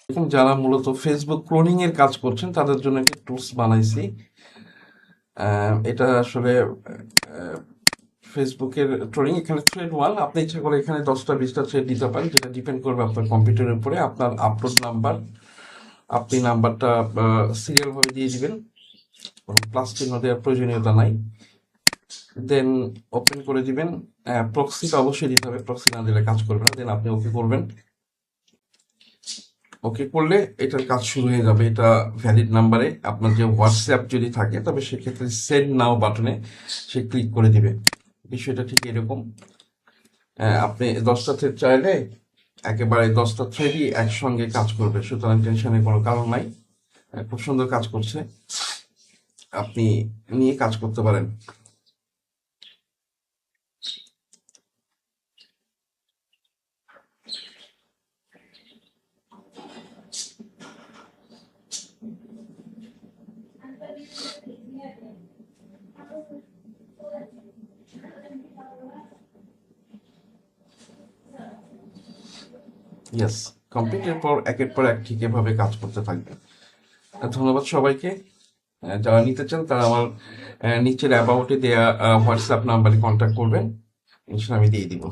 এখন যারা মূলত ফেসবুক ক্লোনিং এর কাজ করছেন তাদের জন্য একটা টুলস বানাইছি। এটা আসলে ফেসবুকের ট্রোলিং, এখানে থ্রেড ওয়ান, আপনি ইচ্ছা করে এখানে 10টা 20টা থ্রেড দিতে পারেন, যেটা ডিপেন্ড করবে আপনার কম্পিউটারের উপরে। আপনার আপলোড নাম্বার, আপনি নাম্বারটা সিরিয়াল ভাবে দিয়ে দিবেন, কোনো প্লাস চিহ্ন দেওয়ার প্রয়োজনীয়তা নাই। দেন ওপেন করে দিবেন। প্রক্সিটা অবশ্যই দিতে হবে, প্রক্সি না দিলে কাজ করবে না। দেন আপনি ওকে করবেন। ওকে করলে এটার কাজ শুরু হয়ে যাবে। এটা ভ্যালিড নাম্বারে আপনার যে হোয়াটসঅ্যাপ যদি থাকে, তবে সেক্ষেত্রে সেন্ড নাও বাটনে সে ক্লিক করে দিবে। বিষয়টা ঠিক এরকম। আপনি 10টা থ্রেড চাইলে একেবারে 10টা থ্রেডই একসঙ্গে কাজ করবে, সুতরাং টেনশনের কোনো কারণ নাই। খুব সুন্দর কাজ করছে, আপনি নিয়ে কাজ করতে পারেন। ইয়েস, কমপ্লিটের পর একের পর এক ঠিক এভাবে কাজ করতে থাকবে। ধন্যবাদ সবাইকে। যারা নিতে চান তারা আমার নিচের অ্যাবাউটে দেয়া হোয়াটসঅ্যাপ নাম্বারে কন্ট্যাক্ট করবেন, ইনশাল্লাহ আমি দিয়ে দিব।